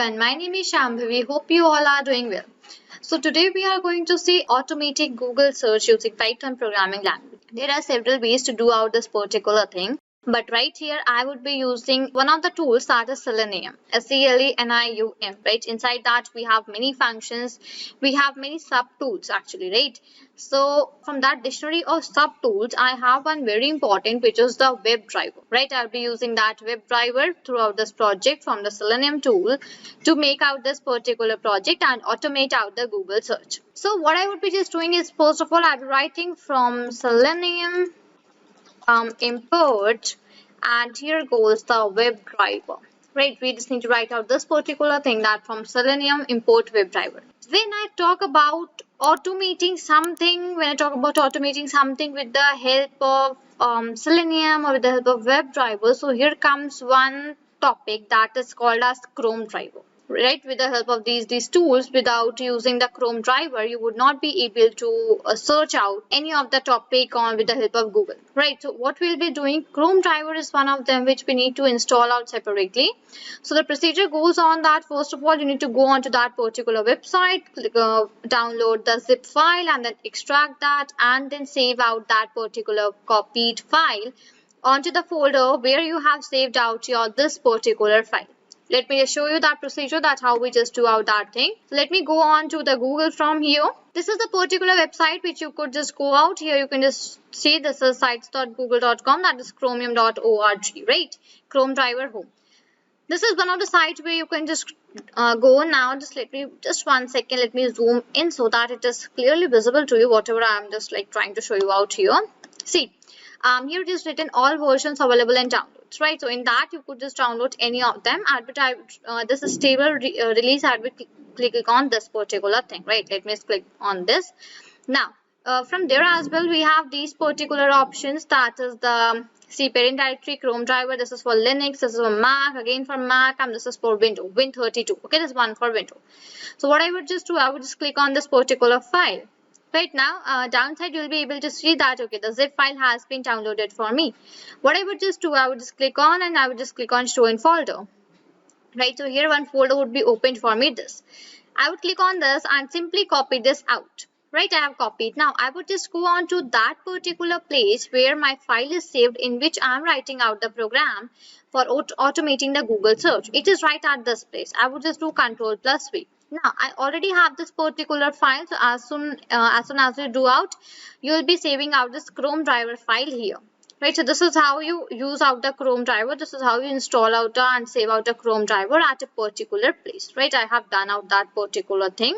everyone, my name is Shambhavi. Hope you all are doing well. So today we are going to see automating Google search using Python programming language. There are several ways to do out this particular thing. But right here, I would be using one of the tools that is Selenium, Selenium, right? Inside that, we have many functions. We have many sub tools actually, right? So from that dictionary of sub tools, I have one very important, which is the web driver, right? I'll be using that web driver throughout this project from the Selenium tool to make out this particular project and automate out the Google search. So what I would be just doing is, first of all, I'll be writing from Selenium import, and here goes the web driver, right? We just need to write out this particular thing, that from Selenium import web driver. When I talk about automating something with the help of Selenium or with the help of web driver, so here comes one topic that is called as Chrome driver. Right, with the help of these tools, without using the Chrome driver, you would not be able to search out any of the topic on with the help of Google, right? So what we'll be doing, Chrome driver is one of them which we need to install out separately. So the procedure goes on that, first of all, you need to go onto that particular website, download the zip file and then extract that, and then save out that particular copied file onto the folder where you have saved out this particular file. Let me just show you that procedure, that's how we just do out that thing. So let me go on to the Google from here. This is the particular website which you could just go out here. You can just see this is sites.google.com, that is chromium.org, right? Chrome driver home. This is one of the sites where you can just go now. Just 1 second, let me zoom in so that it is clearly visible to you, whatever I'm just like trying to show you out here. See, here it is written all versions available in downloads, right? So in that you could just download any of them. This is stable release. I would click on this particular thing, right? Let me click on this. Now from there as well, we have these particular options, that is the parent directory, Chrome driver. This is for Linux, this is for Mac, again for Mac, and this is for Windows, Win32. Okay, this one for Windows. So what I would just do, I would just click on this particular file. Right now, downside, you'll be able to see that, okay, the zip file has been downloaded for me. What I would just do, I would just click on and I would just click on show in folder. Right, so here one folder would be opened for me. I would click on this and simply copy this out. Right, I have copied. Now, I would just go on to that particular place where my file is saved, in which I am writing out the program for automating the Google search. It is right at this place. I would just do Ctrl+V. Now, I already have this particular file, so as soon as you do out, you will be saving out this Chrome driver file here. Right, so this is how you use out the Chrome driver. This is how you install out and save out a Chrome driver at a particular place. Right, I have done out that particular thing.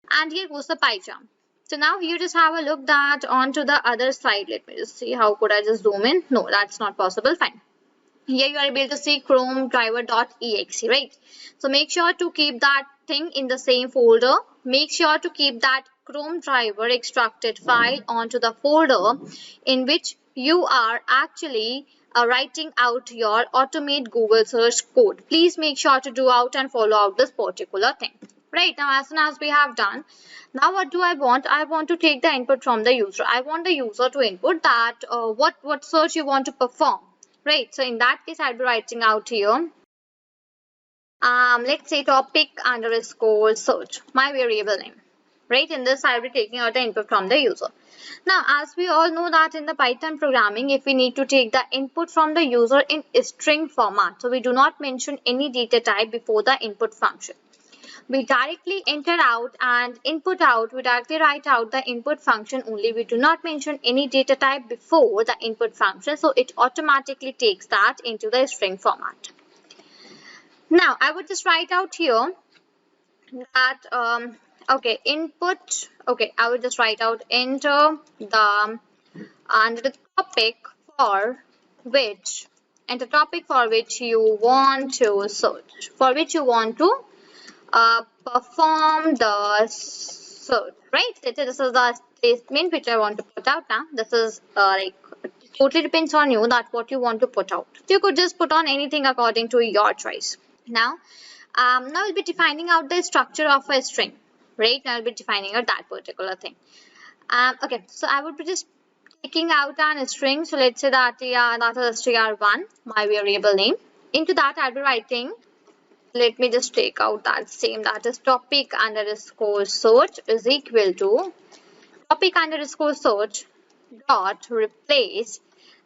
And here goes the PyCharm. So now here just have a look that onto the other side. Let me just see, how could I just zoom in? No, that's not possible. Fine. Here you are able to see Chrome driver.exe, right? So make sure to keep that thing in the same folder. Make sure to keep that Chrome driver extracted file onto the folder in which you are actually writing out your automate Google search code. Please make sure to do out and follow out this particular thing. Right, now as soon as we have done, now what do I want? I want to take the input from the user. I want the user to input that what search you want to perform. Right, so in that case, I'll be writing out here, let's say topic underscore search, my variable name. Right, in this I'll be taking out the input from the user. Now, as we all know that in the Python programming, if we need to take the input from the user in string format, so we do not mention any data type before the input function. We directly enter out and input out. We directly write out the input function only. We do not mention any data type before the input function, so it automatically takes that into the string format. Now, I would just write out here that okay, input. Okay, I would just write out enter the under the topic for which you want to search, for which you want to perform the search, right? This is the statement which I want to put out now. This is like totally depends on you that what you want to put out. You could just put on anything according to your choice. Now we'll be defining out the structure of a string, right? Now I'll be defining out that particular thing. Okay, so I would be just taking out a string. So let's say that that is str1, my variable name. Into that I'll be writing let me just take out that same, that is topic underscore search is equal to topic underscore search dot replace,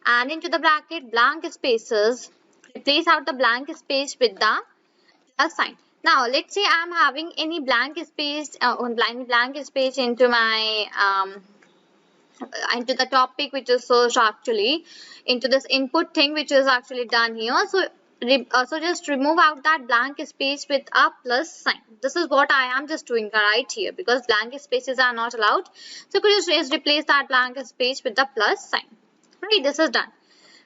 and into the bracket blank spaces, replace out the blank space with the plus sign. Now let's say I'm having any blank space blank space into my into the topic which is searched, actually into this input thing which is actually done here. So so just remove out that blank space with a plus sign. This is what I am just doing right here, because blank spaces are not allowed. So could you just replace that blank space with the plus sign. Right, this is done.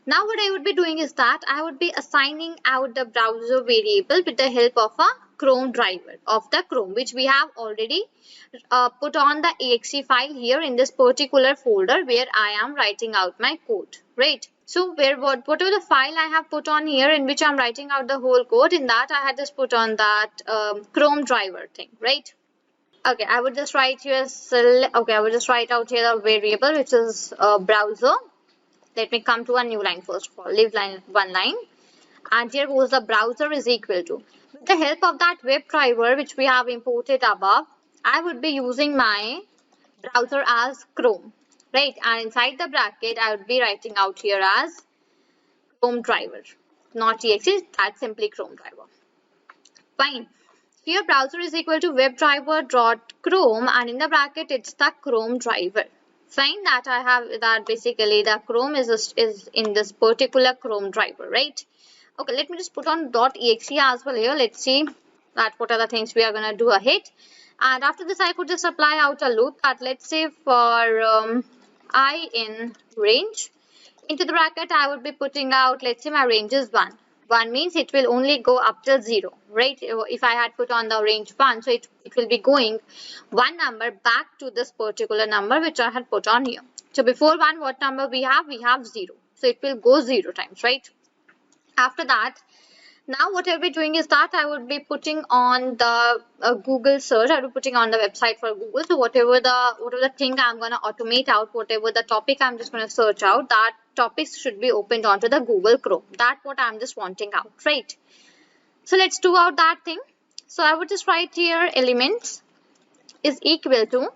Now what I would be doing is that I would be assigning out the browser variable with the help of a Chrome driver of the Chrome, which we have already put on the exe file here in this particular folder where I am writing out my code, right? So whatever the file I have put on here in which I am writing out the whole code, in that I had just put on that Chrome driver thing, right? Okay, I would just write here I would just write out here a variable which is browser. Let me come to a new line first of all, leave line one line, and here goes the browser is equal to, with the help of that web driver which we have imported above, I would be using my browser as Chrome, right? And inside the bracket I would be writing out here as Chrome driver, not exe, that's simply Chrome driver. Fine. Here browser is equal to webdriver dot Chrome, and in the bracket it's the Chrome driver. Fine, that I have that basically the Chrome is in this particular Chrome driver, right? Okay, let me just put on .exe as well here. Let's see that what are the things we are gonna do ahead. And after this, I could just apply out a loop that, let's say for I in range, into the bracket I would be putting out, let's say my range is 1. 1 means it will only go up till 0, right? If I had put on the range 1, so it will be going one number back to this particular number which I had put on here. So before 1, what number we have? We have 0. So it will go 0 times, right? After that, now what I'll be doing is that I would be putting on the Google search. I'll be putting on the website for Google. So whatever the thing I'm gonna automate out, whatever the topic I'm just gonna search out, that topics should be opened onto the Google Chrome. That's what I'm just wanting out, right? So let's do out that thing. So I would just write here elements is equal to,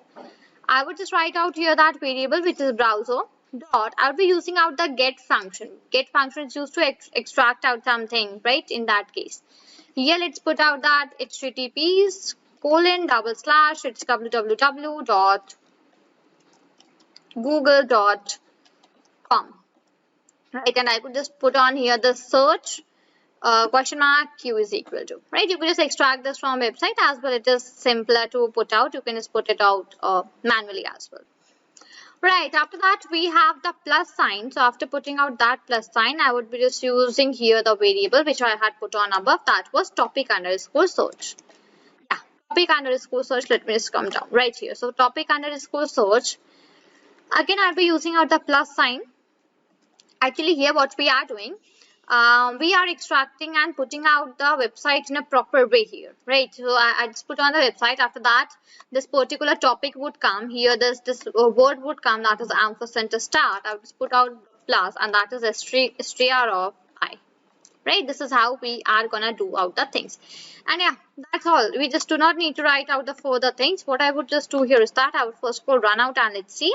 I would just write out here that variable which is browser dot, I'll be using out the get function. Get function is used to extract out something, right? In that case, here let's put out that https :/ it's www.google.com, right? And I could just put on here the search question mark q is equal to, right? You can just extract this from website as well. It is simpler to put out. You can just put it out manually as well. Right, after that we have the plus sign. So after putting out that plus sign, I would be just using here the variable which I had put on above, that was topic underscore search. Yeah, topic underscore search. Let me just come down right here. So topic underscore search. Again, I'll be using out the plus sign. Actually, here what we are doing, we are extracting and putting out the website in a proper way here, right? So I just put on the website. After that, this particular topic would come here. This word would come, that is ampersand to start. I would just put out plus, and that is str of I, right? This is how we are gonna do out the things. And yeah, that's all. We just do not need to write out the further things. What I would just do here is that I would first of all run out and let's see.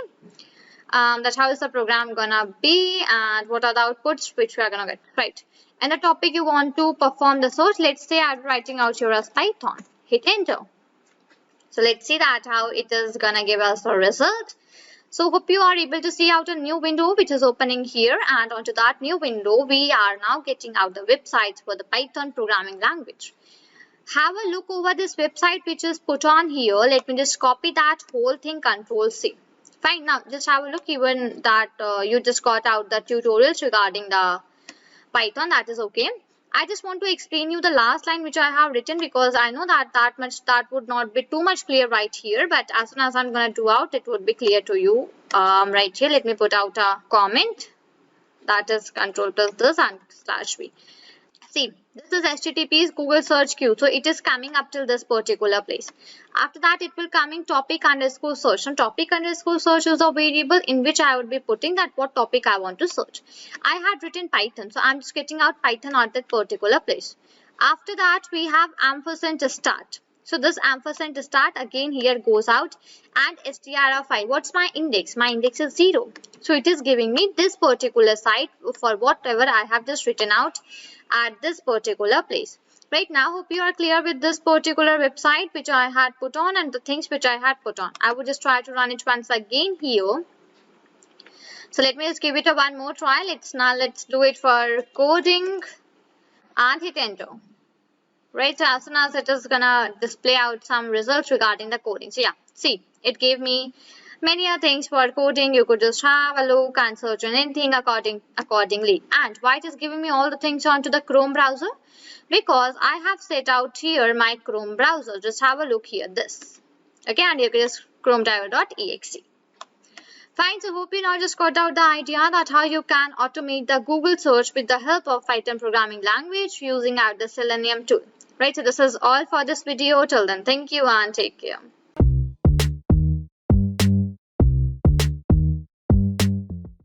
That's how is the program gonna be, and what are the outputs which we are gonna get, right? And the topic you want to perform the search, let's say I'm writing out here as Python. Hit enter. So let's see that how it is gonna give us the result. So hope you are able to see out a new window which is opening here, and onto that new window we are now getting out the websites for the Python programming language. Have a look over this website which is put on here. Let me just copy that whole thing, Control C. Fine, now just have a look, even that you just got out the tutorials regarding the Python, that is okay. I just want to explain you the last line which I have written, because I know that would not be too much clear right here, but as soon as I'm going to do out, it would be clear to you right here. Let me put out a comment, that is Control plus this and /v. See, this is HTTP's Google search queue. So it is coming up till this particular place. After that, it will coming topic underscore search. And topic underscore search is a variable in which I would be putting that what topic I want to search. I had written Python. So I'm just getting out Python at that particular place. After that, we have ampersand start. So this ampersand start again here goes out, and str file. What's my index? My index is 0. So it is giving me this particular site for whatever I have just written out at this particular place. Right now, hope you are clear with this particular website which I had put on and the things which I had put on. I would just try to run it once again here. So let me just give it a one more try. Let's do it for coding and hit enter. Right, so as soon as it is gonna display out some results regarding the coding. So yeah, see, it gave me many things for coding. You could just have a look and search on anything accordingly. And why it is giving me all the things onto the Chrome browser? Because I have set out here my Chrome browser. Just have a look here, this. Okay, and here is chromedriver.exe. Fine, so hope you now just got out the idea that how you can automate the Google search with the help of Python programming language using the Selenium tool. Right, so this is all for this video. Till then, thank you and take care.